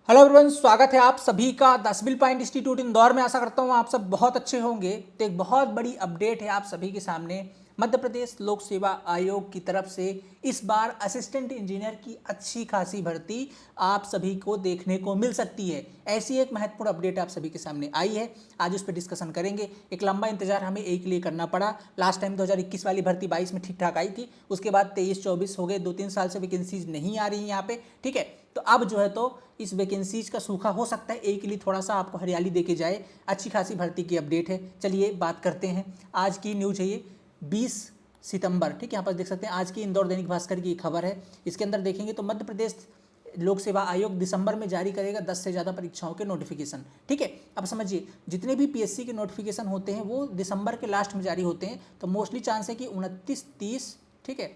Hello everyone, स्वागत है आप सभी का the civil point institute Indore में। आशा करता हूँ आप सब बहुत अच्छे होंगे। तो एक बहुत बड़ी अपडेट है आप सभी के सामने। मध्य प्रदेश लोक सेवा आयोग की तरफ से इस बार असिस्टेंट इंजीनियर की अच्छी खासी भर्ती आप सभी को देखने को मिल सकती है। ऐसी एक महत्वपूर्ण अपडेट आप सभी के सामने आई है, आज उस पर डिस्कशन करेंगे। एक लंबा इंतजार हमें एक लिए करना पड़ा। लास्ट टाइम 2021 वाली भर्ती 22 में ठीक ठाक आई थी, उसके बाद 23-24 हो गए, 2-3 साल से वैकेंसीज नहीं आ रही यहाँ पे। ठीक है, तो अब जो है तो इस वैकेंसीज का सूखा हो सकता है, एक के लिए थोड़ा सा आपको हरियाली देके जाए। अच्छी खासी भर्ती की अपडेट है। चलिए बात करते हैं। आज की न्यूज है ये 20 सितंबर। ठीक है, यहाँ पर देख सकते हैं आज की इंदौर दैनिक भास्कर की खबर है। इसके अंदर देखेंगे तो मध्य प्रदेश लोक सेवा आयोग दिसंबर में जारी करेगा 10 से ज़्यादा परीक्षाओं के नोटिफिकेशन। ठीक है, अब समझिए जितने भी पीएससी के नोटिफिकेशन होते हैं वो दिसंबर के लास्ट में जारी होते हैं। तो मोस्टली चांस है कि 29-30, ठीक है,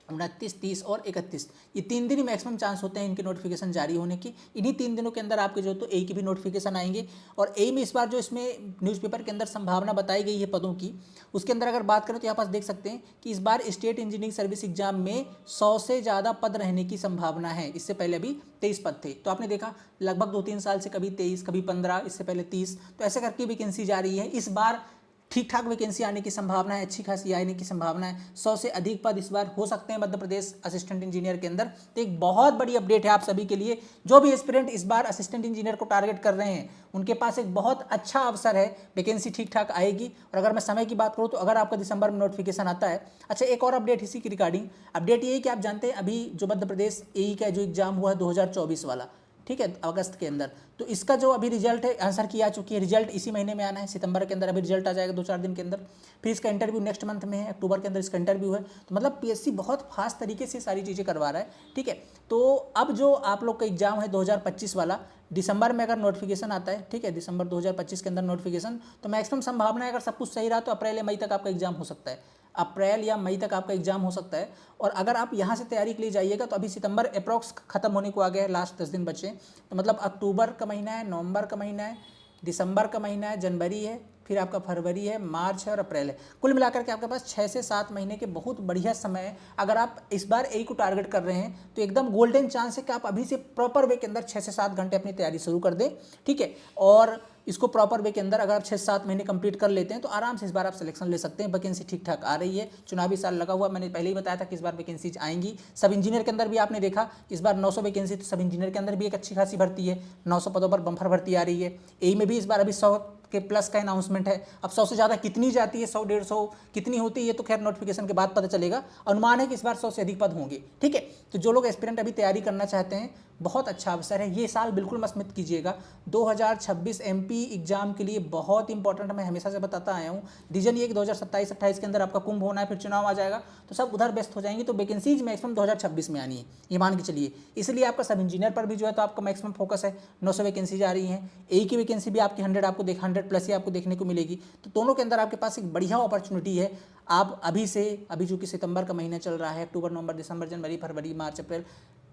29, 30 और 31, ये 3 दिन ही मैक्सिमम चांस होते हैं इनके नोटिफिकेशन जारी होने की। इन्हीं 3 दिनों के अंदर आपके जो तो ए की भी नोटिफिकेशन आएंगे। और ए में इस बार जो इसमें न्यूज़पेपर के अंदर संभावना बताई गई है पदों की, उसके अंदर अगर बात करें तो यहाँ पास देख सकते हैं कि इस बार स्टेट इंजीनियरिंग सर्विस एग्जाम में 100 से ज़्यादा पद रहने की संभावना है। इससे पहले अभी 23 पद थे, तो आपने देखा लगभग 2-3 साल से कभी 23, कभी 15, इससे पहले 30, तो ऐसे करके वैकेंसी जा रही है। इस बार ठीक ठाक वैकेंसी आने की संभावना है, अच्छी खासी आने की संभावना है। 100 से अधिक पद इस बार हो सकते हैं मध्य प्रदेश असिस्टेंट इंजीनियर के अंदर। तो एक बहुत बड़ी अपडेट है आप सभी के लिए। जो भी एस्पिरेंट इस बार असिस्टेंट इंजीनियर को टारगेट कर रहे हैं उनके पास एक बहुत अच्छा अवसर है, वैकेंसी ठीक ठाक आएगी। और अगर मैं समय की बात करूँ तो अगर आपका दिसंबर में नोटिफिकेशन आता है। अच्छा, एक और अपडेट इसी की रिगार्डिंग, अपडेट ये है कि आप जानते हैं अभी जो मध्य प्रदेश एई का जो एग्जाम हुआ है 2024 वाला, ठीक है, अगस्त के अंदर, तो इसका जो अभी रिजल्ट है, आंसर की आ चुकी है। रिजल्ट इसी महीने में आना है, सितंबर के अंदर अभी रिजल्ट आ जाएगा 2-4 दिन के अंदर। फिर इसका इंटरव्यू नेक्स्ट मंथ में है, अक्टूबर के अंदर इसका इंटरव्यू है। तो मतलब पीएससी बहुत फास्ट तरीके से सारी चीज़ें करवा रहा है। ठीक है, तो अब जो आप लोग का एग्जाम है 2025 वाला, दिसंबर में अगर नोटिफिकेशन आता है, ठीक है, दिसंबर 2025 के अंदर नोटिफिकेशन, तो मैक्सिमम संभावना है अगर सब कुछ सही रहा तो अप्रैल या मई तक आपका एग्जाम हो सकता है। अप्रैल या मई तक आपका एग्जाम हो सकता है। और अगर आप यहाँ से तैयारी के लिए जाइएगा तो अभी सितंबर अप्रॉक्स खत्म होने को आ गया है, लास्ट 10 दिन बचे। तो मतलब अक्टूबर का महीना है, नवंबर का महीना है, दिसंबर का महीना है, जनवरी है, फिर आपका फरवरी है, मार्च है और अप्रैल है। कुल मिलाकर के आपके पास 6 से 7 महीने के बहुत बढ़िया समय है। अगर आप इस बार ए को टारगेट कर रहे हैं तो एकदम गोल्डन चांस है कि आप अभी से प्रॉपर वे के अंदर 6 से 7 घंटे अपनी तैयारी शुरू कर दें। ठीक है, और इसको प्रॉपर वे के अंदर अगर आप 6-7 महीने कंप्लीट कर लेते हैं तो आराम से इस बार आप सिलेक्शन ले सकते हैं। वैकेंसी ठीक ठाक आ रही है, चुनावी साल लगा हुआ, मैंने पहले ही बताया था कि इस बार वैकेंसीज आएंगी। सब इंजीनियर के अंदर भी आपने देखा इस बार 900 वैकेंसी, तो सब इंजीनियर के अंदर भी एक अच्छी खासी भर्ती है। 900 पदों पर बम्पर भर्ती आ रही है। ए में भी इस बार अभी 100 के प्लस का अनाउंसमेंट है। अब 100 से ज़्यादा कितनी जाती है, 100-150 कितनी होती है, ये तो खैर नोटिफिकेशन के बाद पता चलेगा। अनुमान है कि इस बार 100 से अधिक पद होंगे। ठीक है, तो जो लोग एस्पिरेंट अभी तैयारी करना चाहते हैं, बहुत अच्छा अवसर है। ये साल बिल्कुल मत कीजिएगा। 2026 एमपी एग्जाम के लिए बहुत इंपॉर्टेंट, मैं हमेशा से बताता आया हूँ। रीजन ये कि 2027-28 के अंदर आपका कुंभ होना है, फिर चुनाव आ जाएगा, तो सब उधर व्यस्त हो जाएंगे। तो वैकेंसीज मैक्सिमम 2026 में आनी है, ये मान के चलिए। इसलिए आपका सब इंजीनियर पर भी जो है तो आपका मैक्सिमम फोकस है। 900 वैकेंसीज आ रही हैं। ए की वैकेंसी भी आपकी 100 आपको 100 प्लस ही आपको देखने को मिलेगी। तो दोनों के अंदर आपके पास एक बढ़िया अपॉर्चुनिटी है। आप अभी से, अभी चूंकि सितंबर का महीना चल रहा है, अक्टूबर, नवंबर, दिसंबर, जनवरी, फरवरी, मार्च, अप्रैल,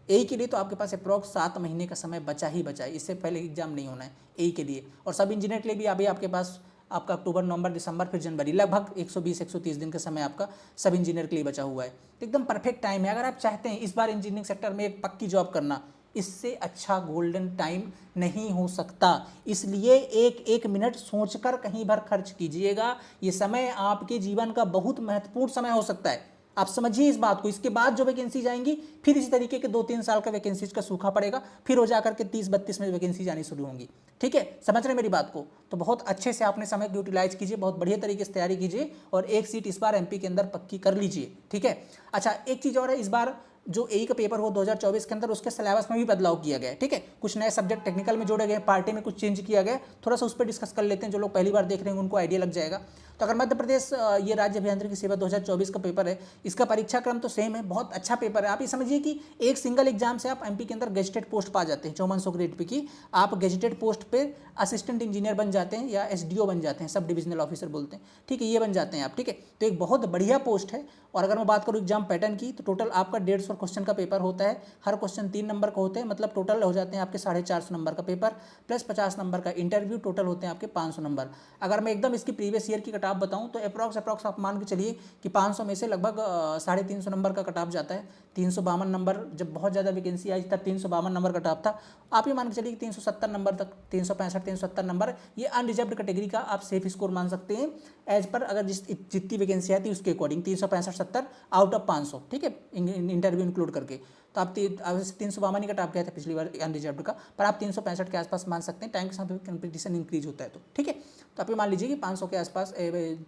ए के लिए तो आपके पास अप्रॉक्स 7 महीने का समय बचा ही बचा है। इससे पहले एग्जाम नहीं होना है ए के लिए। और सब इंजीनियर के लिए भी अभी आपके पास आपका अक्टूबर, नवंबर, दिसंबर, फिर जनवरी, लगभग 120-130 दिन का समय आपका सब इंजीनियर के लिए बचा हुआ है। तो एकदम परफेक्ट टाइम है। अगर आप चाहते हैं इस बार इंजीनियरिंग सेक्टर में एक पक्की जॉब करना, इससे अच्छा गोल्डन टाइम नहीं हो सकता। इसलिए एक एक मिनट सोचकर कहीं भर खर्च कीजिएगा। ये समय आपके जीवन का बहुत महत्वपूर्ण समय हो सकता है। आप समझिए इस बात को। इसके बाद जो वैकेंसी जाएंगी, फिर इसी तरीके के 2-3 साल का वैकेंसीज का सूखा पड़ेगा, फिर हो जाकर के 30-32 में वैकेंसी आनी शुरू होंगी। ठीक है, समझ रहे मेरी बात को? तो बहुत अच्छे से आपने समय को यूटिलाइज कीजिए, बहुत बढ़िया तरीके से तैयारी कीजिए और एक सीट इस बार एमपी के अंदर पक्की कर लीजिए। ठीक है, अच्छा एक चीज़ और है, इस बार जो ए का पेपर हो 2024 के अंदर, उसके सिलेबस में भी बदलाव किया गया है। ठीक है, कुछ नए सब्जेक्ट टेक्निकल में जोड़े गए, पार्टी में कुछ चेंज किया गया। थोड़ा सा उस पर डिस्कस कर लेते हैं, जो लोग पहली बार देख रहे हैं उनको आइडिया लग जाएगा। तो अगर मध्य प्रदेश ये राज्य अभियांत्रिकी सेवा 2024 का पेपर है, इसका परीक्षा क्रम तो सेम है, बहुत अच्छा पेपर है। आप ये समझिए कि एक सिंगल एग्जाम से आप एमपी के अंदर गेजेटेड पोस्ट पा जाते हैं। 5400 ग्रेड पे की आप गेजेटेड पोस्ट पे असिस्टेंट इंजीनियर बन जाते हैं या एसडीओ बन जाते हैं, सब डिविजनल ऑफिसर बोलते हैं। ठीक है, ये बन जाते हैं आप। ठीक है, तो एक बहुत बढ़िया पोस्ट है। और अगर मैं बात करूँ एग्जाम पैटर्न की, तो टोटल आपका 150 क्वेश्चन का पेपर होता है। हर क्वेश्चन 3 नंबर का होते हैं, मतलब टोटल हो जाते हैं आपके 450 नंबर का पेपर, प्लस 50 नंबर का इंटरव्यू, टोटल होते हैं आपके 500 नंबर। अगर मैं एकदम इसकी प्रीवियस ईयर की कटाप बताऊं तो अप्रॉक्स आप मान के चलिए कि 500 में से लगभग 350 नंबर का कटाप जाता है। 352 नंबर, जब बहुत ज़्यादा वैकेंसी आई तब 352 नंबर कट ऑफ था। आप ये मान के चलिए कि 370 नंबर तक, 365 370 नंबर, ये अनरिजर्व्ड कैटेगरी का आप सेफ स्कोर मान सकते हैं एज पर, अगर जितनी वैकेंसी आती है उसके अकॉर्डिंग 365 70 आउट ऑफ 500, ठीक है, इंटरव्यू इंक्लूड करके। तो आप 352 ही कट ऑफ गया था पिछली बार अनरिजर्व्ड का, पर आप 365 के आसपास मान सकते हैं, टाइम के साथ कंपटीशन इंक्रीज होता है तो, ठीक है। तो आप ये मान लीजिए कि 500 के आसपास,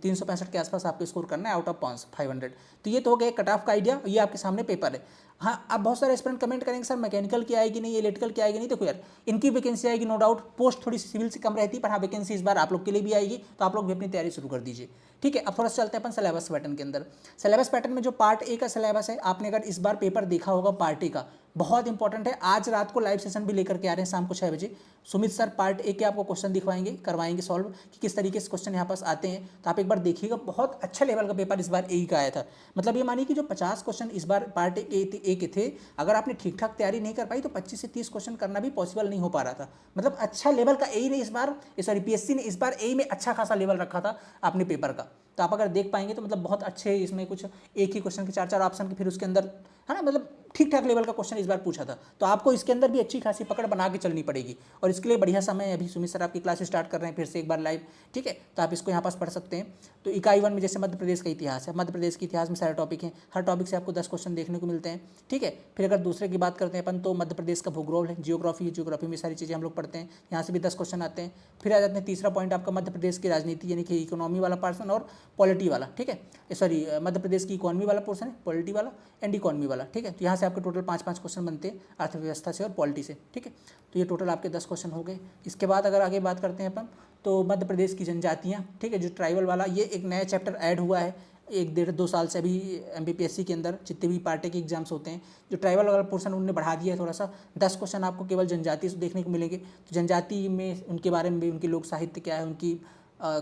365 के आसपास आपको स्कोर करना है आउट ऑफ 500। तो ये तो हो गया कट ऑफ का आइडिया, ये आपके सामने पेपर है। हाँ, अब बहुत सारे स्टूडेंट कमेंट करेंगे सर मैकेनिकल की आएगी नहीं, इलेक्ट्रिकल की आएगी नहीं। देखो यार, इनकी वैकेंसी आएगी नो डाउट, पोस्ट थोड़ी सी सिविल से कम रहती है, पर हाँ वैकेंसी इस बार आप लोग के लिए भी आएगी, तो आप लोग भी अपनी तैयारी शुरू कर दीजिए, ठीक है। अब थोड़ा सा चलते हैं अपन सिलेबस पैटर्न के अंदर। सिलेबस पैटर्न में जो पार्ट ए का सिलेबस है, आपने अगर इस बार पेपर देखा होगा पार्ट ए का, बहुत इंपॉर्टेंट है। आज रात को लाइव सेशन भी लेकर के आ रहे हैं शाम को 6 बजे। सुमित सर पार्ट ए के आपको क्वेश्चन दिखवाएंगे, करवाएंगे सॉल्व कि किस तरीके से क्वेश्चन यहाँ पास आते हैं। तो आप एक बार देखिएगा, बहुत अच्छा लेवल का पेपर इस बार ए का आया था। मतलब ये मानिए कि जो 50 क्वेश्चन इस बार पार्ट ए के थे, अगर आपने ठीक ठाक तैयारी नहीं कर पाई तो 25 से 30 क्वेश्चन करना भी पॉसिबल नहीं हो पा रहा था। मतलब अच्छा लेवल का ए ने इस बार, सॉरी पीएससी ने इस बार ए में अच्छा खासा लेवल रखा था अपने पेपर का। तो आप अगर देख पाएंगे तो मतलब बहुत अच्छे, इसमें कुछ एक ही क्वेश्चन के 4 ऑप्शन के, फिर उसके अंदर है ना, मतलब ठीक ठाक लेवल का क्वेश्चन इस बार पूछा था। तो आपको इसके अंदर भी अच्छी खासी पकड़ बना के चलनी पड़ेगी, और इसके लिए बढ़िया समय है। अभी सुमित सर आपकी क्लास स्टार्ट कर रहे हैं फिर से एक बार लाइव, ठीक है। तो आप इसको यहाँ पास पढ़ सकते हैं। तो इकाई 1 में जैसे मध्य प्रदेश का इतिहास है, मध्य प्रदेश के इतिहास में सारे टॉपिक हैं, हर टॉपिक से आपको 10 क्वेश्चन देखने को मिलते हैं, ठीक है। फिर अगर दूसरे की बात करते हैं अपन, तो मध्य प्रदेश का भूगोल है, जियोग्राफी है, जियोग्राफी में सारी चीज़ें हम लोग पढ़ते हैं, यहाँ से भी 10 क्वेश्चन आते हैं। फिर आ जाते हैं तीसरा पॉइंट आपका मध्य प्रदेश की राजनीति, यानी कि इकोनॉमी वाला पर्सन और पॉलिटी वाला, ठीक है। सॉरी, मध्य प्रदेश की इकोनॉमी वाला पोर्सन है, पॉलिटी वाला एंड इकोनॉमी वाला, ठीक है। तो यहाँ से आपके टोटल 5-5 क्वेश्चन बनते हैं अर्थव्यवस्था से और पॉलिटी से, ठीक है। तो ये टोटल आपके 10 क्वेश्चन हो गए। इसके बाद अगर आगे बात करते हैं अपन, तो मध्य प्रदेश की जनजातियाँ, ठीक है, जो ट्राइबल वाला, ये एक नया चैप्टर ऐड हुआ है 1-1.5-2 साल से। अभी एमपीपीएससी के अंदर जितने भी पार्टी के एग्जाम्स होते हैं, जो ट्राइबल वाला पोर्शन उन्होंने बढ़ा दिया है थोड़ा सा, 10 क्वेश्चन आपको केवल जनजाति से देखने को मिलेंगे। तो जनजाति में उनके बारे में भी, उनकी लोक साहित्य क्या है, उनकी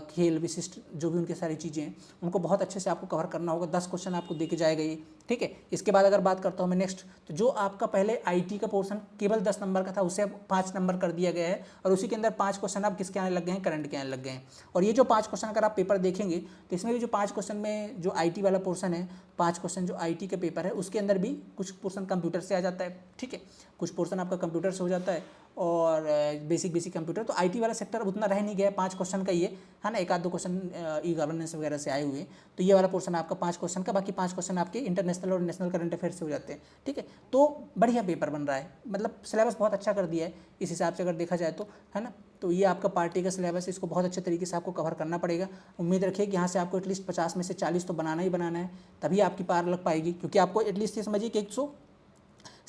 खेल विशिष्ट जो भी उनकी सारी चीज़ें हैं, उनको बहुत अच्छे से आपको कवर करना होगा। 10 क्वेश्चन आपको दे के जाएगा ये, ठीक है। इसके बाद अगर बात करता हूँ मैं नेक्स्ट, तो जो आपका पहले आईटी का पोर्शन केवल 10 नंबर का था, उसे अब 5 नंबर कर दिया गया है, और उसी के अंदर 5 क्वेश्चन आप किसके आने लग गए हैं, करंट के आने लग गए हैं। और ये जो 5 क्वेश्चन अगर आप पेपर देखेंगे, तो इसमें भी जो 5 क्वेश्चन में जो आईटी वाला पोर्शन है, 5 क्वेश्चन जो आईटी का पेपर है, उसके अंदर भी कुछ पोर्शन कंप्यूटर से आ जाता है, ठीक है, कुछ पोर्शन आपका कंप्यूटर से हो जाता है, और बेसिक कंप्यूटर। तो आईटी वाला सेक्टर उतना रह नहीं गया, 5 क्वेश्चन का ये है ना, 1-2 क्वेश्चन ई गवर्नेंस वगैरह से आए हुए हैं। तो ये वाला पोर्शन आपका 5 क्वेश्चन का, बाकी 5 क्वेश्चन आपके इंटरनेशनल और नेशनल करंट अफेयर से हो जाते हैं, ठीक है। तो बढ़िया पेपर बन रहा है, मतलब सिलेबस बहुत अच्छा कर दिया है इस हिसाब से अगर देखा जाए तो, है ना। तो ये आपका पार्टी का सिलेबस है, इसको बहुत अच्छे तरीके से आपको कवर करना पड़ेगा। उम्मीद रखिए कि यहाँ से आपको एटलीस्ट 50 में से 40 तो बनाना ही बनाना है, तभी आपकी पार लग पाएगी। क्योंकि आपको एटलीस्ट ये समझिए कि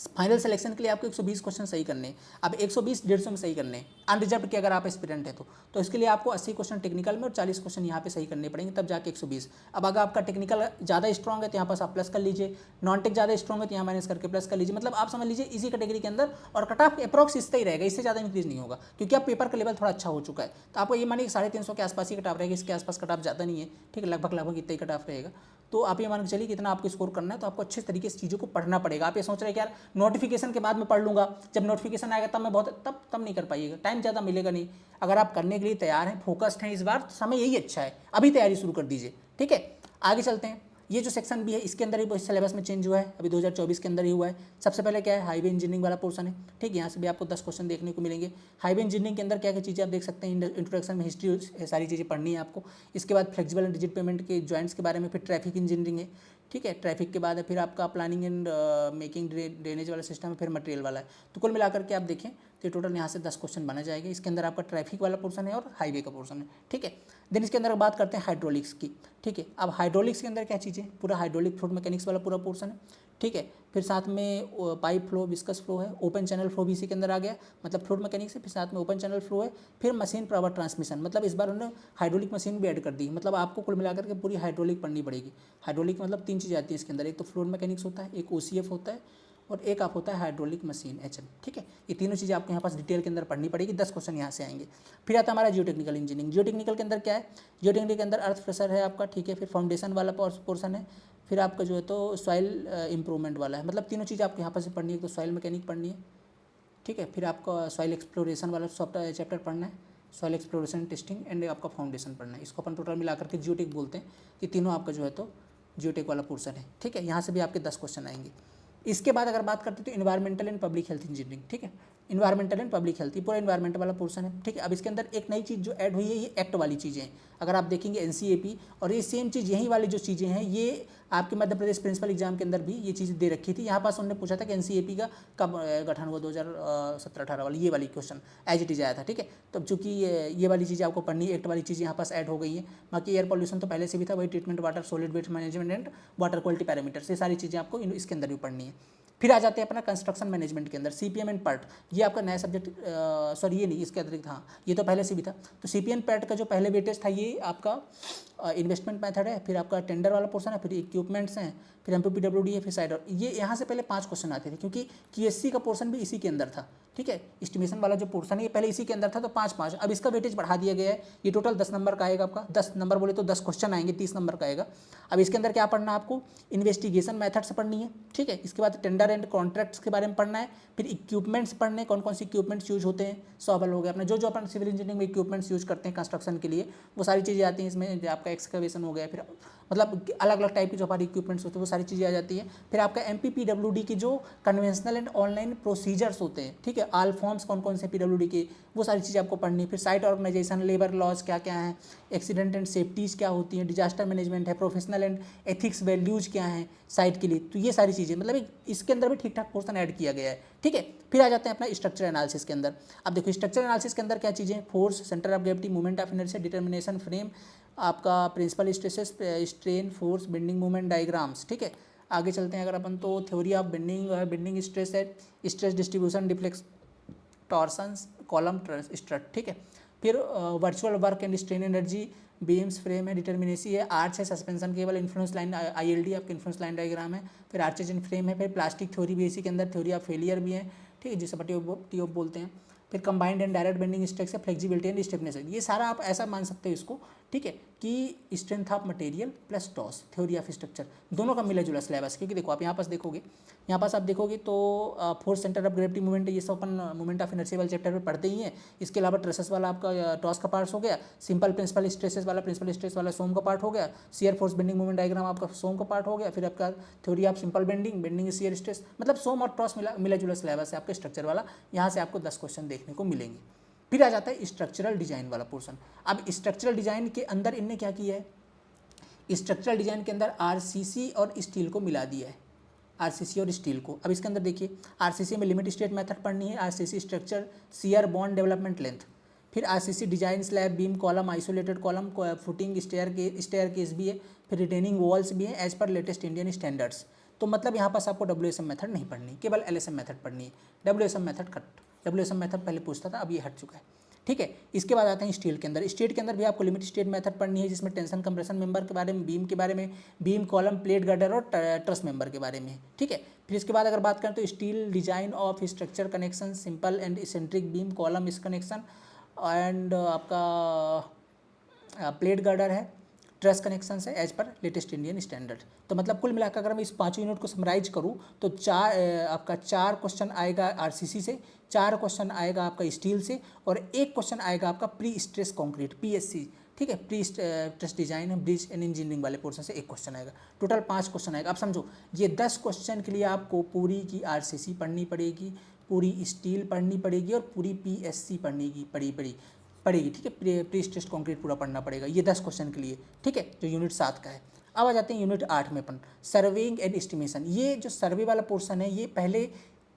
फाइनल सिलेक्शन के लिए आपको 120 क्वेश्चन सही करने हैं। अब 120 150 में सही करने हैं अनरिजर्व्ड के, अगर आप एस्पिरेंट है तो इसके लिए आपको 80 क्वेश्चन टेक्निकल में और 40 क्वेश्चन यहाँ पे सही करने पड़ेंगे, तब जाके 120। अब अगर आपका टेक्निकल ज़्यादा स्ट्रॉग है तो यहाँ पास आप प्लस कर लीजिए, नॉन टेक ज़्यादा स्ट्रॉग है तो यहाँ माइनस करके प्लस कर लीजिए। मतलब आप समझ लीजिए इसी कैटेगरी के अंदर, और कट ऑफ अप्रॉक्स इससे ही रहेगा, इससे ज़्यादा इंक्रीज नहीं होगा, क्योंकि आप पेपर का लेवल थोड़ा अच्छा हो चुका है। तो आपको ये मानिए कि 350 के आसपास ही कट ऑफ रहेगा, इसके आसपास कट ऑफ ज़्यादा नहीं है, ठीक है, लगभग इतना ही कट ऑफ रहेगा। तो आप ये मान के चलिए कितना आपको स्कोर करना है, तो आपको अच्छे तरीके से चीज़ों को पढ़ना पड़ेगा। आप ये सोच रहे हैं कि यार नोटिफिकेशन के बाद में पढ़ लूँगा, जब नोटिफिकेशन आएगा तब मैं तब नहीं कर पाइएगा, टाइम ज़्यादा मिलेगा नहीं। अगर आप करने के लिए तैयार हैं, फोकस्ड हैं इस बार, तो समय यही अच्छा है, अभी तैयारी शुरू कर दीजिए, ठीक है। आगे चलते हैं। ये जो सेक्शन भी है इसके अंदर ही सिलेबस में चेंज हुआ है, अभी 2024 के अंदर ही हुआ है। सबसे पहले क्या है, हाईवे इंजीनियरिंग वाला पोर्शन है, ठीक है। यहाँ से भी आपको 10 क्वेश्चन देखने को मिलेंगे। हाईवे इंजीनियरिंग के अंदर क्या क्या चीज़ें आप देख सकते हैं, इंट्रोडक्शन में हिस्ट्री सारी चीज़ें पढ़नी है आपको। इसके बाद फ्लेक्सिबल एंड रिजिड पेमेंट के जॉइंट्स के बारे में, फिर ट्रैफिक इंजीनियरिंग है, ठीक है। ट्रैफिक के बाद है फिर आपका प्लानिंग एंड मेकिंग ड्रेनेज वाला सिस्टम है, फिर मटेरियल वाला है। तो कुल मिलाकर के आप देखें तो टोटल यहाँ से 10 क्वेश्चन बना जाएगा। इसके अंदर आपका ट्रैफिक वाला पोर्शन है और हाईवे का पोर्शन है, ठीक है। देन इसके अंदर बात करते हैं हाइड्रोलिक्स की, ठीक है। अब हाइड्रोलिक्स के अंदर क्या चीज़ें, पूरा हाइड्रोलिक फ्लूइड मैकेनिक्स वाला पूरा पोर्शन है, ठीक है। फिर साथ में पाइप फ्लो, विस्कस फ्लो है, ओपन चैनल फ्लो भी इसी के अंदर आ गया, मतलब फ्लूइड मैकेनिक्स है, फिर साथ में ओपन चैनल फ्लो है, फिर मशीन पावर ट्रांसमिशन, मतलब इस बार उन्होंने हाइड्रोलिक मशीन भी ऐड कर दी। मतलब आपको कुल मिलाकर के पूरी हाइड्रोलिक पढ़नी पड़ेगी। हाइड्रोलिक मतलब 3 चीज़ें आती हैं इसके अंदर, एक तो फ्लूइड मैकेनिक्स होता है, एक OCF होता है, और एक आप होता है हाइड्रोलिक मशीन HM, ठीक है। ये तीनों चीज़ें आपको यहाँ पास डिटेल के अंदर पढ़नी पड़ेगी, 10 क्वेश्चन यहाँ से आएंगे। फिर आता है हमारा जियोटेक्निकल इंजीनियरिंग। जियोटेक्निकल के अंदर क्या है, जियोटेक्निकल के अंदर अर्थ प्रेशर है आपका, ठीक है। फिर फाउंडेशन वाला पोर्शन है, फिर आपका जो है तो सॉइल इंप्रूवमेंट वाला है। मतलब तीनों चीज़ें आपको यहाँ पर पढ़नी है, तो सॉइल मैकेनिक पढ़नी है, ठीक है। फिर आपका सॉइल एक्सप्लोरेशन वाला चैप्टर पढ़ना है, सॉइल एक्सप्लोरेशन टेस्टिंग एंड आपका फाउंडेशन पढ़ना है। इसको अपन टोटल मिला करके जियोटेक बोलते हैं। ये तीनों आपका जो है तो जियोटेक वाला पोर्शन है, ठीक है। यहाँ से भी आपके 10 क्वेश्चन आएंगे। इसके बाद अगर बात करते हैं तो environmental and public health engineering, ठीक है, इन्वायरमेंटल एंड पब्लिक हेल्थ, ये पूरा इन्वायरमेंटल वाला पोर्शन है, ठीक है। अब इसके अंदर एक नई चीज़ जो ऐड हुई है, ये एक्ट वाली चीज़ें हैं। अगर आप देखेंगे एनसीएपी, और ये सेम चीज़ यही वाली जो चीज़ें हैं ये आपके मध्य प्रदेश प्रिंसिपल एग्जाम के अंदर भी ये चीज़ दे रखी थी। यहाँ पास उन्होंने पूछा था कि एनसीएपी का कब गठन हुआ, 2017-18 वाली, ये वाली क्वेश्चन एज इट इज आया था, ठीक है। तो चूंकि ये वाली चीज़ें आपको पढ़नी है, एक्ट वाली चीज़ें यहाँ पास ऐड हो गई है। बाकी एयर पॉल्यूशन तो पहले से भी था, वही treatment water, solid waste management and water quality parameters, ये सारी चीज़ें आपको इसके अंदर भी पढ़नी है। फिर आ जाते हैं अपना कंस्ट्रक्शन मैनेजमेंट के अंदर सीपीएम एंड पार्ट, ये आपका नया सब्जेक्ट, सॉरी ये नहीं, इसके अतिरिक्त, हाँ ये तो पहले से भी था। तो सीपीएम पार्ट का जो पहले वेटेज था ये आपका इन्वेस्टमेंट मेथड है, फिर आपका टेंडर वाला पोर्सन है, फिर इक्विपमेंट्स हैं, फिर एमपीडब्ल्यूडी है, फिर साइड, और ये यहाँ से पहले 5 क्वेश्चन आते थे, क्योंकि क्यूएससी का पोर्सन भी इसी के अंदर था, ठीक है। एस्टिमेशन वाला जो पोर्सन है ये पहले इसी के अंदर था, तो 5-5, अब इसका वेटेज बढ़ा दिया गया है, ये टोटल 10 नंबर का आएगा आपका, 10 नंबर बोले तो 10 क्वेश्चन आएंगे, 30 नंबर का आएगा। अब इसके अंदर क्या पढ़ना है आपको, इन्वेस्टिगेशन मेथड्स पढ़नी है, ठीक है। इसके बाद टेंडर एंड कॉन्ट्रैक्ट्स के बारे में पढ़ना है, फिर इक्विपमेंट्स पढ़ने हैं, कौन कौन सी इक्विपमेंट्स यूज होते हैं, सॉबल हो गया अपना, जो अपन सिविल इंजीनियरिंग में इक्विपमेंट्स यूज करते हैं कंस्ट्रक्शन के लिए, वो सारी चीज़ें आती हैं इसमें। आपका एक्सकवेशन हो गया, फिर मतलब अलग अलग टाइप की जो हमारी इक्विपमेंट्स होते हैं वो सारी चीज़ें आ जाती हैं। फिर आपका एमपीपीडब्ल्यूडी की जो कन्वेंशनल एंड ऑनलाइन प्रोसीजर्स होते हैं, ठीक है, आल फॉर्म्स कौन कौन से पीडब्ल्यूडी के, वो सारी चीज़ें आपको पढ़नी है। फिर साइट ऑर्गेनाइजेशन, लेबर लॉज क्या क्या हैं, एक्सीडेंट एंड सेफ्टीज़ क्या होती हैं, डिजास्टर मैनेजमेंट है, प्रोफेशनल एंड एथिक्स वैल्यूज़ क्या हैं साइट के लिए, तो ये सारी चीज़ें, मतलब इसके अंदर भी ठीक ठाक पोर्शन ऐड किया गया है, ठीक है। फिर आ जाते हैं अपना स्ट्रक्चर एनालिसिस के अंदर। अब देखो स्ट्रक्चर एनालिसिस के अंदर क्या चीज़ें, force, center of gravity, movement of inertia, determination, frame, आपका principal stresses, strain, force, bending movement diagrams, ठीक है। आगे चलते हैं अगर अपन तो थ्योरी ऑफ बेंडिंग है, बेंडिंग स्ट्रेस है, stress distribution, deflects, torsions, column strut, ठीक है। फिर virtual work and strain energy, beams, frame है, डिटर्मिनेसी है, आर्च है, suspension cable, influence line, ILD आपके इन्फ्लुएंस लाइन डायग्राम है, फिर आर्चेज एंड फ्रेम है, फिर प्लास्टिक थ्योरी भी इसी के अंदर, थ्योरी ऑफ फेलियर भी है, ठीक है, जिसे टी बोलते हैं। फिर combined and direct bending stress है, फ्लेक्सिबिलिटी एंड स्टिफनेस है, ये सारा आप ऐसा मान सकते हो इसको, ठीक है, कि strength of material plus toss, theory of structure, दोनों का मिला जुला सिलेबस। क्योंकि देखो आप यहाँ पास देखोगे, यहाँ पास आप देखोगे तो force, center of gravity, movement, ये सब अपन मूवमेंट ऑफ इनर्शिया वाले चैप्टर में पढ़ते ही हैं। इसके अलावा ट्रेसेस वाला आपका टॉस का पार्ट हो गया, सिंपल प्रिंसिपल स्ट्रेसेस वाला, प्रिंसिपल स्ट्रेस वाला सोम का पार्ट हो गया, shear force bending movement diagram आपका सोम का पार्ट हो गया, फिर आपका theory of simple bending, bending shear stress, मतलब सोम और टॉस मिला जुला सिलेबस है आपके स्ट्रक्चर वाला। यहाँ से आपको 10 क्वेश्चन देखने को मिलेंगे। फिर आ जाता है स्ट्रक्चरल डिजाइन वाला पोर्शन। अब स्ट्रक्चरल डिजाइन के अंदर इनने क्या किया है, स्ट्रक्चरल डिजाइन के अंदर आरसीसी और स्टील को मिला दिया है, आरसीसी और स्टील को। अब इसके अंदर देखिए, आरसीसी में लिमिट स्टेट मेथड पढ़नी है, RCC structure, shear bond development length, फिर RCC design, slab, beam, column, isolated column, footing, staircase भी है, फिर रिटेनिंग वॉल्स भी है as per latest Indian standards. तो मतलब यहाँ पास आपको डब्ल्यूएसएम मेथड नहीं पढ़नी, केवल एलएसएम मेथड पढ़नी है। डब्ल्यूएसएम मेथड कट, डब्ल्यूएसएम मेथड पहले पूछता था, अब ये हट चुका है, ठीक है। इसके बाद आते हैं स्टील के अंदर। स्टील के अंदर भी आपको लिमिट स्टेट मेथड पढ़नी है, जिसमें टेंशन कंप्रेशन मेंबर के बारे में, बीम के बारे में, बीम, कॉलम, प्लेट गर्डर और ट्रस मेंबर के बारे में, ठीक है। फिर इसके बाद अगर बात करें तो steel design of structure connection, simple and eccentric beam, column इस कनेक्शन, एंड आपका प्लेट गर्डर है, ट्रस कनेक्शन है as per latest Indian standard. तो मतलब कुल मिलाकर अगर मैं इस 5 यूनिट को समराइज करूँ तो आपका 4 क्वेश्चन आएगा आरसीसी से, 4 क्वेश्चन आएगा आपका स्टील से, और 1 क्वेश्चन आएगा आपका प्री स्ट्रेस कंक्रीट, पीएससी, ठीक है, प्री स्ट्रेस डिजाइन है, ब्रिज एंड इंजीनियरिंग वाले पोर्शन से 1 क्वेश्चन आएगा। टोटल 5 क्वेश्चन आएगा। अब समझो ये 10 क्वेश्चन के लिए आपको पूरी की आरसीसी पढ़नी पड़ेगी, पूरी स्टील पढ़नी पड़ेगी, और पूरी पीएससी पड़ेगी, ठीक है, प्री स्ट्रेस कंक्रीट पूरा पढ़ना पड़ेगा, ये 10 क्वेश्चन के लिए, ठीक है, जो यूनिट 7 का है। अब आ जाते हैं यूनिट 8 में अपन, सर्वेइंग एंड एस्टिमेशन। ये जो सर्वे वाला पोर्शन है ये पहले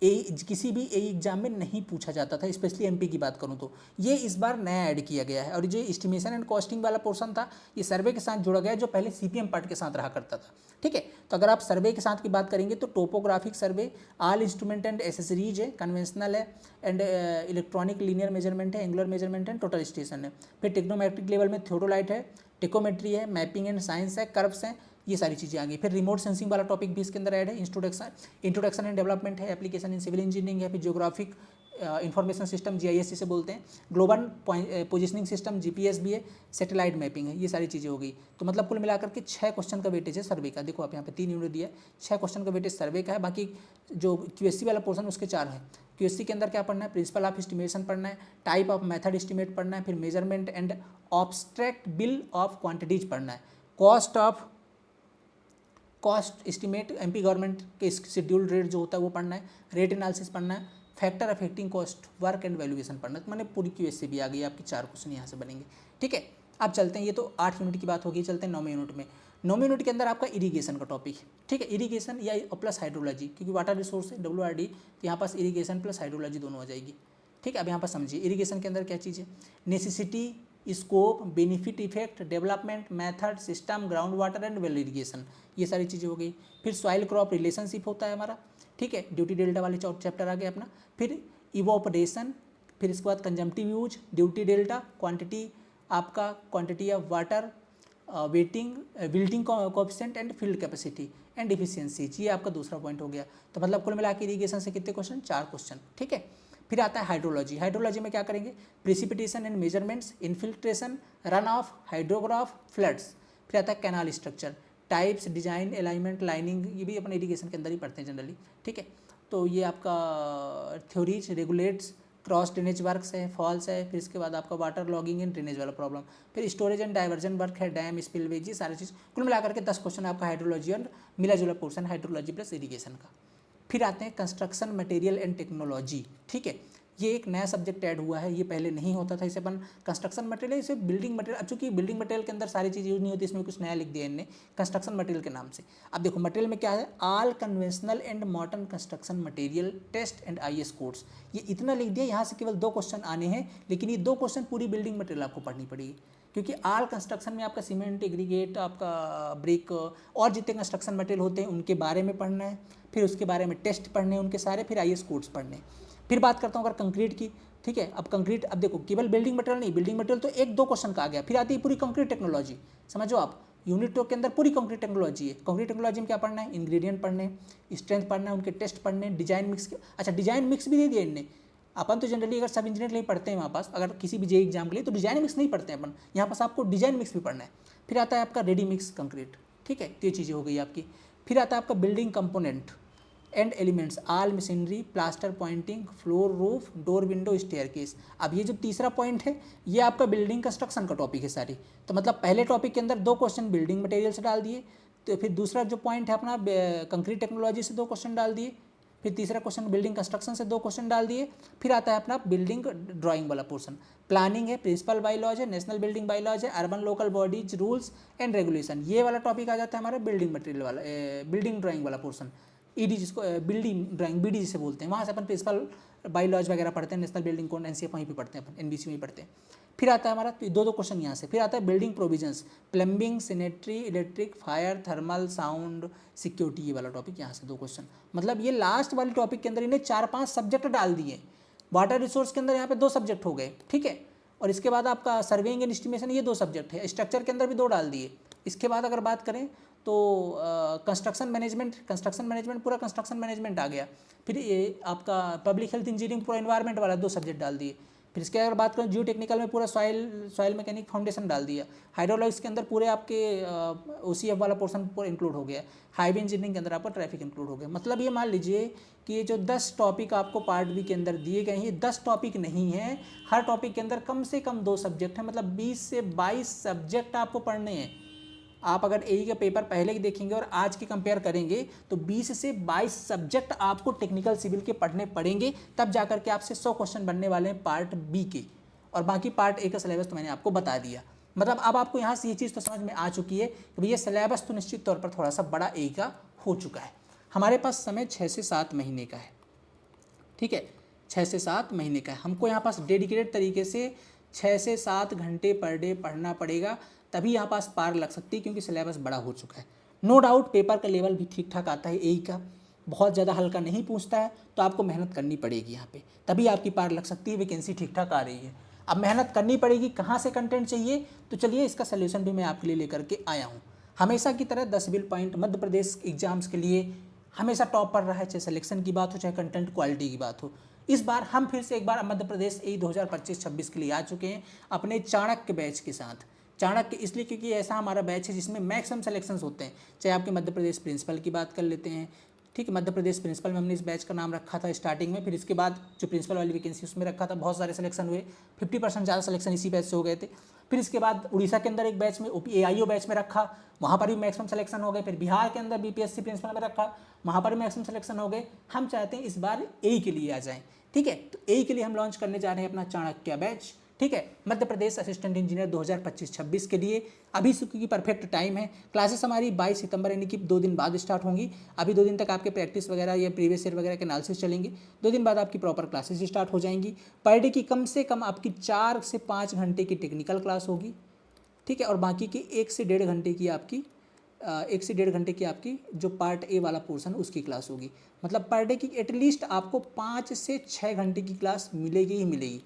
किसी भी एग्जाम में नहीं पूछा जाता था, स्पेशली एमपी की बात करूं तो ये इस बार नया ऐड किया गया है। और जो एस्टिमेशन एंड कॉस्टिंग वाला पोर्शन था ये सर्वे के साथ जुड़ा गया है, जो पहले सीपीएम पार्ट के साथ रहा करता था, ठीक है। तो अगर आप सर्वे के साथ की बात करेंगे तो topographic survey, all instrument and accessories है, कन्वेंशनल है, एंड इलेक्ट्रॉनिक लीनियर मेजरमेंट है, एंगुलर मेजरमेंट है, टोटल स्टेशन है। फिर टेक्नोमेट्रिक लेवल में थियोडोलाइट है, टेकोमेट्री है, मैपिंग एंड साइंस है, कर्व्स हैं, ये सारी चीज़ें आ गई। फिर रिमोट सेंसिंग वाला टॉपिक भी इसके अंदर ऐड है, इंट्रोडक्शन एंड डेवलपमेंट है, एप्लीकेशन इन सिविल इंजीनियरिंग है, फिर जियोग्राफिक इंफॉर्मेशन सिस्टम जीआईएस जिसे बोलते हैं, ग्लोबल पोजिशनिंग सिस्टम जीपीएस भी है, सैटेलाइट मैपिंग है, ये सारी चीज़ें हो गई। तो मतलब कुल मिलाकर के 6 क्वेश्चन का वेटेज है सर्वे का। देखो आप यहाँ पे 3 यूनिट दिया है, 6 क्वेश्चन का वेटेज सर्वे का है। बाकी जो क्यूएससी वाला पोर्शन उसके 4 है। क्यूएससी के अंदर क्या पढ़ना है, प्रिंसिपल ऑफ एस्टिमेशन पढ़ना है, टाइप ऑफ मेथड एस्टिमेट पढ़ना है, फिर measurement and obstruct bill of quantities पढ़ना है, कॉस्ट एस्टिमेट, एमपी गवर्नमेंट के शेड्यूल्ड रेट जो होता है वो पढ़ना है, रेट एनालिसिस पढ़ना है, factor affecting cost, work and valuation पढ़ना है। तो मैंने पूरी QSC भी आ गई, आपकी 4 क्वेश्चन यहाँ से बनेंगे। ठीक है, अब चलते हैं, ये तो 8 यूनिट की बात होगी, चलते हैं 9वें यूनिट में। 9वें यूनिट के अंदर आपका इरीगेशन का टॉपिक, ठीक है, इरीगेशन या प्लस हाइड्रोलॉजी, क्योंकि वाटर रिसोर्स है WRD, तो यहाँ पास इरीगेशन प्लस हाइड्रोलॉजी दोनों आ जाएगी। ठीक है, अब यहाँ पर समझिए इरीगेशन के अंदर क्या चीज़ है, necessity, scope, benefit, effect, development, method, system, ground water and well irrigation, ये सारी चीज़ें हो गई। फिर सॉइल क्रॉप रिलेशनशिप होता है हमारा, ठीक है, ड्यूटी डेल्टा वाले चैप्टर आ गए अपना। फिर इवोपरेशन, फिर इसके बाद consumptive use, duty delta, quantity, आपका quantity of water, wetting, wilting coefficient and field capacity and efficiency, ये आपका दूसरा पॉइंट हो गया। तो मतलब कुल मिला के इरीगेशन से कितने क्वेश्चन, 4 क्वेश्चन। ठीक है, फिर आता है हाइड्रोलॉजी। हाइड्रोलॉजी में क्या करेंगे, precipitation and measurements, infiltration, run of, hydrograph, floods. फिर आता है canal structure, types, design, alignment, lining, ये भी अपने इरीगेशन के अंदर ही पढ़ते हैं जनरली। ठीक है, तो ये आपका theories, regulates, cross drainage works है, फॉल्स है, फिर इसके बाद आपका वाटर लॉगिंग एंड ड्रेनेज वाला प्रॉब्लम, फिर स्टोरेज एंड डाइवर्जन वर्क है, डैम, स्पिलवेज, ये सारी चीज़ कुल मिलाकर के 10 क्वेश्चन आपका हाइड्रोलॉजी और मिला जुला पोर्सन हाइड्रोलॉजी प्लस इरीगेशन का। फिर आते हैं कंस्ट्रक्शन मटेरियल एंड टेक्नोलॉजी। ठीक है, ये एक नया सब्जेक्ट ऐड हुआ है, ये पहले नहीं होता था, इसे अपन कंस्ट्रक्शन मटेरियल, इसे बिल्डिंग मटेरियल, अब चूंकि बिल्डिंग मटेरियल के अंदर सारी चीज़ यूज नहीं होती, इसमें कुछ नया लिख दिया इनने कंस्ट्रक्शन मटेरियल के नाम से। अब देखो मटेरियल में क्या है, all conventional and modern construction material test and IS codes, ये इतना लिख दिया। यहाँ से केवल 2 क्वेश्चन आने हैं, लेकिन ये 2 क्वेश्चन पूरी बिल्डिंग मटेरियल आपको पढ़नी पड़ेगी, क्योंकि ऑल कंस्ट्रक्शन में आपका सीमेंट, एग्रीगेट, आपका ब्रिक और जितने कंस्ट्रक्शन मटेरियल होते हैं उनके बारे में पढ़ना है, फिर उसके बारे में टेस्ट पढ़ने हैं उनके सारे, फिर IS कोड्स पढ़ने। फिर बात करता हूँ अगर कंक्रीट की, ठीक है, अब कंक्रीट, अब देखो केवल बिल्डिंग मटेरियल नहीं, बिल्डिंग मटेरियल तो 1-2 क्वेश्चन का आ गया, फिर आती है पूरी कंक्रीट टेक्नोलॉजी। समझो आप, यूनिट 2 के अंदर पूरी कंक्रीट टेक्नोलॉजी है। कंक्रीट टेक्नोलॉजी में क्या पढ़ना है, इंग्रेडिएंट पढ़ने, स्ट्रेंथ पढ़ना है, उनके टेस्ट पढ़ने, डिजाइन मिक्स, अच्छा डिजाइन मिक्स भी दे दिया इनने। अपन तो जनरली अगर सब इंजीनियर नहीं पढ़ते हैं वहाँ पास, अगर किसी भी JEE एग्जाम के लिए, तो डिजाइन मिक्स नहीं पढ़ते हैं अपन, यहाँ पास आपको डिजाइन मिक्स भी पढ़ना है। फिर आता है आपका रेडी मिक्स कंक्रीट, ठीक है, तो ये चीज़ें हो गई आपकी। फिर आता है आपका building component and elements, all machinery, plaster pointing, floor, roof, door, window, staircase. अब ये जो तीसरा पॉइंट है, ये आपका बिल्डिंग कंस्ट्रक्शन का टॉपिक है सारी। तो मतलब पहले टॉपिक के अंदर 2 क्वेश्चन बिल्डिंग मटेरियल से डाल दिए, तो फिर दूसरा जो पॉइंट है अपना कंक्रीट टेक्नोलॉजी से 2 क्वेश्चन डाल दिए, फिर तीसरा क्वेश्चन बिल्डिंग कंस्ट्रक्शन से 2 क्वेश्चन डाल दिए। फिर आता है अपना बिल्डिंग ड्राइंग वाला पोर्सन, प्लानिंग है, प्रिंसिपल बायलॉज है, नेशनल बिल्डिंग बायलॉज है, urban local bodies rules and regulation, ये वाला टॉपिक आ जाता है हमारा बिल्डिंग मटेरियल वाला, बिल्डिंग ड्राइंग वाला पोर्सन, ED जिसको बिल्डिंग ड्राइंग BD जिसे बोलते हैं। वहाँ से अपन प्रिंसिपल बायलॉज वगैरह पढ़ते हैं, नेशनल बिल्डिंग कोड NCF वहीं पे पढ़ते हैं अपन, NBC में ही पढ़ते हैं। फिर आता है हमारा 2 क्वेश्चन यहाँ से। फिर आता है building provisions, plumbing, sanitary, electric, fire, thermal, sound, security, ये वाला टॉपिक यहाँ से 2 क्वेश्चन। मतलब ये लास्ट वाले टॉपिक के अंदर इन्हें 4-5 सब्जेक्ट डाल दिए। वाटर रिसोर्स के अंदर यहाँ पे 2 सब्जेक्ट हो गए, ठीक है, और इसके बाद आपका सर्वेइंग एंड एस्टिमेशन, ये 2 सब्जेक्ट है। स्ट्रक्चर के अंदर भी 2 डाल दिए। इसके बाद अगर बात करें तो कंस्ट्रक्शन मैनेजमेंट पूरा कंस्ट्रक्शन मैनेजमेंट आ गया। फिर ये आपका पब्लिक हेल्थ इंजीनियरिंग पूरा एनवायरनमेंट वाला 2 सब्जेक्ट डाल दिए। फिर इसके अगर बात करें जियो टेक्निकल में पूरा सॉइल मैकेनिक फाउंडेशन डाल दिया। हाइड्रोलॉजिक्स के अंदर पूरे आपके OCF वाला पोर्शन पूरा इंक्लूड हो गया। हाईवे इंजीनियरिंग के अंदर आपका ट्रैफिक इंक्लूड हो गया। मतलब ये मान लीजिए कि ये जो 10 टॉपिक आपको पार्ट बी के अंदर दिए गए हैं, ये 10 टॉपिक नहीं है, हर टॉपिक के अंदर कम से कम 2 सब्जेक्ट हैं। मतलब 20 से 22 सब्जेक्ट आपको पढ़ने हैं। आप अगर AE का पेपर पहले की देखेंगे और आज की कंपेयर करेंगे तो 20 से 22 सब्जेक्ट आपको टेक्निकल सिविल के पढ़ने पड़ेंगे, तब जाकर के आपसे 100 क्वेश्चन बनने वाले हैं पार्ट बी के। और बाकी पार्ट ए का सिलेबस तो मैंने आपको बता दिया। मतलब अब आपको यहाँ से ये चीज़ तो समझ में आ चुकी है कि भैया सिलेबस तो निश्चित तौर पर थोड़ा सा बड़ा AE का हो चुका है। हमारे पास समय 6 से 7 महीने का है, ठीक है, 6 से 7 महीने का है। हमको यहाँ पास डेडिकेटेड तरीके से 6 से 7 घंटे पर डे पढ़ना पड़ेगा, तभी यहाँ पास पार लग सकती है, क्योंकि सिलेबस बड़ा हो चुका है। नो डाउट पेपर का लेवल भी ठीक ठाक आता है AE का, बहुत ज़्यादा हल्का नहीं पूछता है, तो आपको मेहनत करनी पड़ेगी यहाँ पे, तभी आपकी पार लग सकती है, वैकेंसी ठीक ठाक आ रही है। अब मेहनत करनी पड़ेगी, कहाँ से कंटेंट चाहिए, तो चलिए इसका सलूशन भी मैं आपके लिए लेकर के आया हूँ। हमेशा की तरह 10 bill point Madhya Pradesh exams के लिए हमेशा टॉप पर रहा है, चाहे सिलेक्शन की बात हो चाहे कंटेंट क्वालिटी की बात हो। इस बार हम फिर से एक बार मध्य प्रदेश AE 2025-26 के लिए आ चुके हैं अपने चाणक्य बैच के साथ। चाणक्य इसलिए क्योंकि ऐसा हमारा बैच है जिसमें मैक्सिमम सिलेक्शंस होते हैं, चाहे आपके मध्य प्रदेश प्रिंसिपल की बात कर लेते हैं, ठीक है। मध्य प्रदेश प्रिंसिपल में हमने इस बैच का नाम रखा था स्टार्टिंग में, फिर इसके बाद जो प्रिंसिपल वाली वैकेंसी उसमें रखा था, बहुत सारे सिलेक्शन हुए, 50% ज़्यादा सिलेक्शन इसी बैच से हो गए थे। फिर इसके बाद उड़ीसा के अंदर एक बैच में AIO बैच में रखा, वहाँ पर भी मैक्सिमम सिलेक्शन हो गए। फिर बिहार के अंदर BPSC प्रिंसिपल में रखा, वहाँ पर भी मैक्सिमम सिलेक्शन हो गए। हम चाहते हैं इस बार AE के लिए आ जाएँ, ठीक है। तो AE के लिए हम लॉन्च करने जा रहे हैं अपना चाणक्य बैच, ठीक है, मध्य प्रदेश असिस्टेंट इंजीनियर 2025-26 के लिए। अभी की परफेक्ट टाइम है। क्लासेस हमारी 22 सितंबर यानी कि 2 दिन बाद स्टार्ट होंगी। अभी 2 दिन तक आपके प्रैक्टिस वगैरह या प्रीवियस ईयर वगैरह के एनालिसिस चलेंगे। 2 दिन बाद आपकी प्रॉपर क्लासेस स्टार्ट हो जाएंगी। पर डे की कम से कम आपकी 4 से 5 घंटे की टेक्निकल क्लास होगी, ठीक है, और बाकी की 1 से 1.5 घंटे की आपकी 1 से 1.5 घंटे की आपकी जो पार्ट ए वाला पोर्शन उसकी क्लास होगी। मतलब पर डे की एटलीस्ट आपको 5 से 6 घंटे की क्लास मिलेगी ही मिलेगी,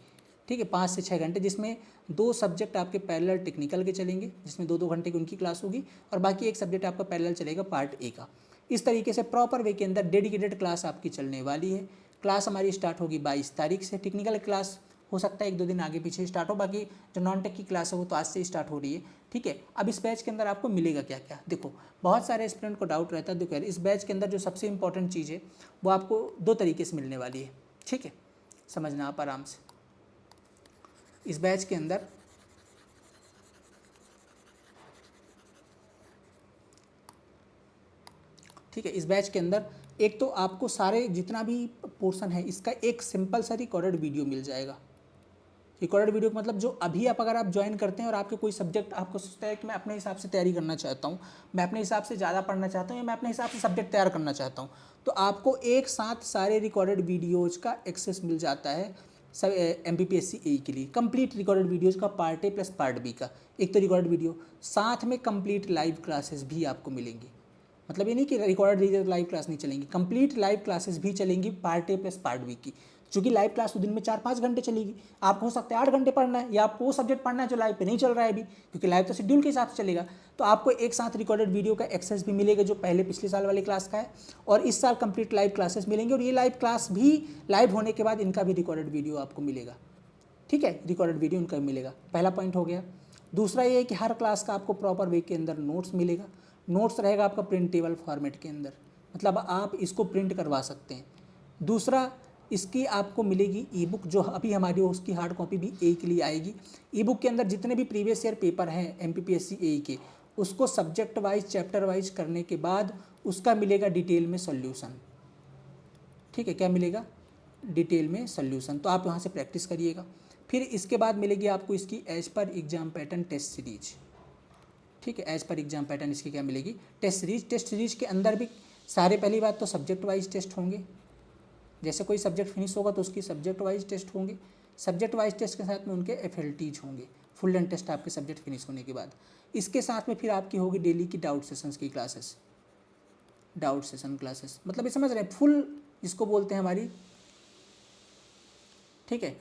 ठीक है, 5 से 6 घंटे, जिसमें 2 सब्जेक्ट आपके पैरेलल टेक्निकल के चलेंगे, जिसमें 2-2 घंटे की उनकी क्लास होगी, और बाकी एक सब्जेक्ट आपका पैरेलल चलेगा पार्ट ए का। इस तरीके से प्रॉपर वे के अंदर डेडिकेटेड क्लास आपकी चलने वाली है। क्लास हमारी स्टार्ट होगी 22 तारीख से। टेक्निकल क्लास हो सकता है 1-2 दिन आगे पीछे स्टार्ट हो, बाकी जो नॉन टेक की क्लास है वो तो आज से स्टार्ट हो रही है, ठीक है। अब इस बैच के अंदर आपको मिलेगा क्या क्या, देखो बहुत सारे स्टूडेंट को डाउट रहता है। देखो यार, इस बैच के अंदर जो सबसे इंपॉर्टेंट चीज़ है वो आपको 2 तरीके से मिलने वाली है, ठीक है, समझना आप आराम से। इस बैच के अंदर ठीक है, इस बैच के अंदर एक तो आपको सारे जितना भी पोर्शन है इसका एक सिंपल सा रिकॉर्डेड वीडियो मिल जाएगा। रिकॉर्डेड वीडियो मतलब जो अभी आप अगर आप ज्वाइन करते हैं और आपके कोई सब्जेक्ट आपको सोचता है कि मैं अपने हिसाब से तैयारी करना चाहता हूँ, मैं अपने हिसाब से ज़्यादा पढ़ना चाहता हूँ, या मैं अपने हिसाब से सब्जेक्ट तैयार करना चाहता हूँ, तो आपको एक साथ सारे रिकॉर्डेड वीडियोज़ का एक्सेस मिल जाता है सब MPPSC AE के लिए। कंप्लीट रिकॉर्डेड वीडियोज़ का part A plus part B का, एक तो रिकॉर्डेड वीडियो, साथ में कंप्लीट लाइव क्लासेस भी आपको मिलेंगी। मतलब ये नहीं कि रिकॉर्डेड लाइव क्लास नहीं चलेंगी, कंप्लीट लाइव क्लासेस भी चलेंगी part A plus part B की। चूँकि लाइव क्लास तो दिन में 4-5 घंटे चलेगी, आपको हो सकता है 8 घंटे पढ़ना है, या आपको वो सब्जेक्ट पढ़ना है जो लाइव पे नहीं चल रहा है अभी, क्योंकि लाइव तो शेड्यूल के हिसाब से चलेगा। तो आपको एक साथ रिकॉर्डेड वीडियो का एक्सेस भी मिलेगा जो पहले पिछले साल वाली क्लास का है, और इस साल कंप्लीट लाइव क्लासेस मिलेंगे, और ये लाइव क्लास भी लाइव होने के बाद इनका भी रिकॉर्डेड वीडियो आपको मिलेगा, ठीक है, रिकॉर्डेड वीडियो इनका मिलेगा। पहला पॉइंट हो गया। दूसरा ये है कि हर क्लास का आपको प्रॉपर वे के अंदर नोट्स मिलेगा। नोट्स रहेगा आपका प्रिंटेबल फॉर्मेट के अंदर, मतलब आप इसको प्रिंट करवा सकते हैं। दूसरा, इसकी आपको मिलेगी ई बुक, जो अभी हमारी उसकी हार्ड कॉपी भी ए के लिए आएगी। ई बुक के अंदर जितने भी प्रीवियस ईयर पेपर हैं MPPSC AE के, उसको सब्जेक्ट वाइज चैप्टर वाइज करने के बाद उसका मिलेगा डिटेल में सोल्यूशन, ठीक है, क्या मिलेगा, डिटेल में सोल्यूशन, तो आप यहाँ से प्रैक्टिस करिएगा। फिर इसके बाद मिलेगी आपको इसकी as per exam pattern test series, ठीक है, एज पर एग्जाम पैटर्न इसकी क्या मिलेगी, टेस्ट सीरीज। टेस्ट सीरीज के अंदर भी सारे, पहली बात तो सब्जेक्ट वाइज टेस्ट होंगे, जैसे कोई सब्जेक्ट फिनिश होगा तो उसकी सब्जेक्ट वाइज टेस्ट होंगे। सब्जेक्ट वाइज टेस्ट के साथ में उनके FLTs होंगे, फुल लेंथ टेस्ट आपके सब्जेक्ट फिनिश होने के बाद। इसके साथ में फिर आपकी होगी डेली की डाउट सेशंस की क्लासेस, डाउट सेशन क्लासेस, मतलब ये समझ रहे हैं, फुल जिसको बोलते हैं हमारी, ठीक है,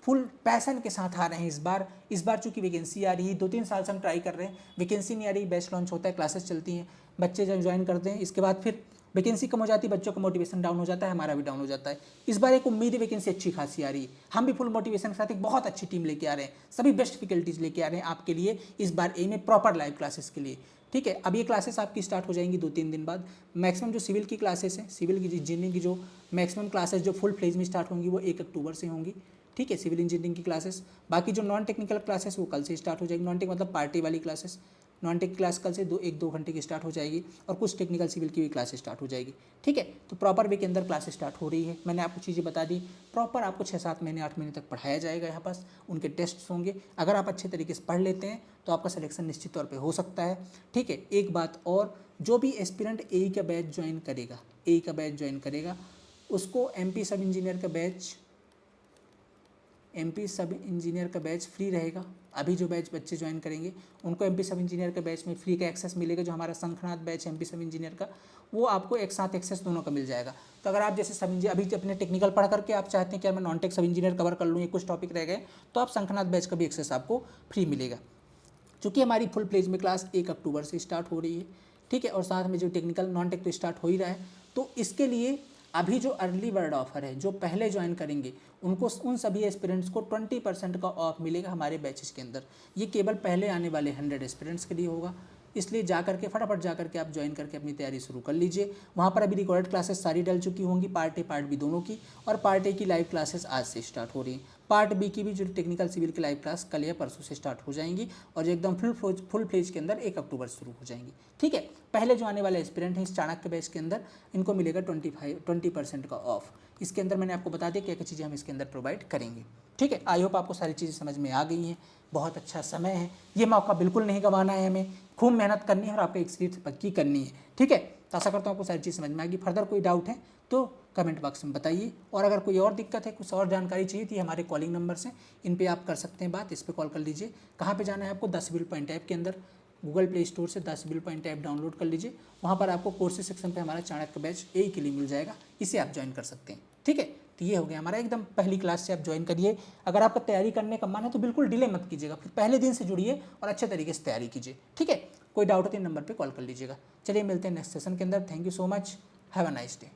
फुल पैसन के साथ आ रहे हैं इस बार चूंकि वैकेंसी आ रही है, 2-3 साल से हम ट्राई कर रहे हैं, वैकेंसी नहीं आ रही, बैच लॉन्च होता है, क्लासेस चलती हैं, बच्चे जब ज्वाइन करते हैं, इसके बाद फिर वैकेंसी कम हो जाती है, बच्चों का मोटिवेशन डाउन हो जाता है, हमारा भी डाउन हो जाता है। इस बार एक उम्मीद है वैकेंसी अच्छी खासी आ रही है, हम भी फुल मोटिवेशन के साथ एक बहुत अच्छी टीम लेके आ रहे हैं, सभी बेस्ट फैकल्टीज लेके आ रहे हैं आपके लिए इस बार ए में प्रॉपर लाइव क्लासेस के लिए, ठीक है। अब ये क्लासेस आपकी स्टार्ट हो जाएंगी 2-3 दिन बाद। मैक्सिमम जो सिविल की क्लासेस हैं, सिविल की इंजीनियरिंग की जो मैक्सिमम क्लासेस जो फुल फ्लेज में स्टार्ट होंगी वो 1 अक्टूबर से होंगी, ठीक है, सिविल इंजीनियरिंग की क्लासेस। बाकी जो नॉन टेक्निकल क्लासेस वो कल से स्टार्ट हो जाएगी, नॉन टेक मतलब पार्टी वाली क्लासेस, नॉन टेक क्लास कल से 1-2 घंटे की स्टार्ट हो जाएगी, और कुछ टेक्निकल सिविल की भी क्लासेस स्टार्ट हो जाएगी, ठीक है। तो प्रॉपर वे के अंदर क्लासेस स्टार्ट हो रही है, मैंने आपको चीज़ें बता दी। प्रॉपर आपको 6-7 महीने 8 महीने तक पढ़ाया जाएगा, यहाँ पास उनके टेस्ट होंगे। अगर आप अच्छे तरीके से पढ़ लेते हैं तो आपका सिलेक्शन निश्चित तौर पर हो सकता है, ठीक है। एक बात और, जो भी एस्पिरेंट AE का बैच ज्वाइन करेगा, AE का बैच ज्वाइन करेगा, उसको MP सब इंजीनियर का बैच, MP सब इंजीनियर का बैच फ्री रहेगा। अभी जो बैच बच्चे ज्वाइन करेंगे उनको MP सब इंजीनियर का बैच में फ्री का एक्सेस मिलेगा। जो हमारा शंखनाथ बैच MP सब इंजीनियर का, वो आपको एक साथ एक्सेस दोनों का मिल जाएगा। तो अगर आप जैसे सब इंजीनियर अभी अपने टेक्निकल पढ़ करके आप चाहते हैं कि मैं नॉन टेक सब इंजीनियर कवर कर लूँ, ये कुछ टॉपिक रह गए, तो आप शंखनाथ बैच का भी एक्सेस आपको फ्री मिलेगा। चूँकि हमारी फुल प्लेज में क्लास 1 अक्टूबर से स्टार्ट हो रही है, ठीक है, और साथ में जो टेक्निकल नॉन टेक तो स्टार्ट हो ही रहा है, तो इसके लिए अभी जो अर्ली बर्ड ऑफर है, जो पहले ज्वाइन करेंगे उनको, उन सभी एस्पिरेंट्स को 20% का ऑफ मिलेगा हमारे बैचेस के अंदर। ये केवल पहले आने वाले 100 एस्पिरेंट्स के लिए होगा। इसलिए जा करके फटाफट जा करके आप ज्वाइन करके अपनी तैयारी शुरू कर लीजिए। वहाँ पर अभी रिकॉर्डेड क्लासेस सारी डल चुकी होंगी, पार्ट ए पार्ट बी दोनों की, और पार्ट ए की लाइव क्लासेस आज से स्टार्ट हो रही हैं। पार्ट बी की भी जो टेक्निकल सिविल की लाइव क्लास कल या परसों से स्टार्ट हो जाएंगी और जो एकदम फुल फ्लेज के अंदर 1 अक्टूबर शुरू हो जाएंगी। ठीक है, पहले जो आने वाले एस्पिरेंट हैं इस चाणक्य बैच के अंदर, इनको मिलेगा 20% का ऑफ। इसके अंदर मैंने आपको बता दिया क्या क्या चीज़ें हम इसके अंदर प्रोवाइड करेंगे। ठीक है, आई होप आपको सारी चीज़ें समझ में आ गई हैं। बहुत अच्छा समय है, ये मौका बिल्कुल नहीं गंवाना है, हमें खूब मेहनत करनी है और आपको एक सीट पक्की करनी है। ठीक है, तो आशा करता हूँ आपको सारी चीज़ समझ में आएगी। फर्दर कोई डाउट है तो कमेंट बॉक्स में बताइए, और अगर कोई और दिक्कत है, कुछ और जानकारी चाहिए थी, हमारे कॉलिंग नंबर्स हैं, इन पे आप कर सकते हैं बात, इस पर कॉल कर लीजिए। कहाँ पे जाना है आपको, 10 सिविल पॉइंट ऐप के अंदर गूगल प्ले स्टोर से 10 सिविल पॉइंट ऐप डाउनलोड कर लीजिए। वहाँ पर आपको कोर्सेज सेक्शन पे हमारा चाणक्य बैच ए के लिए मिल जाएगा, इसे आप ज्वाइन कर सकते हैं। ठीक है, तो ये हो गया हमारा, एकदम पहली क्लास से आप ज्वाइन करिए। अगर आपका तैयारी करने का मन है तो बिल्कुल डिले मत कीजिएगा, फिर पहले दिन से जुड़िए और अच्छे तरीके से तैयारी कीजिए। ठीक है, कोई डाउट हो तो इन नंबर पर कॉल कर लीजिएगा। चलिए मिलते हैं नेक्स्ट सेशन के अंदर। Thank you so much, have a nice day.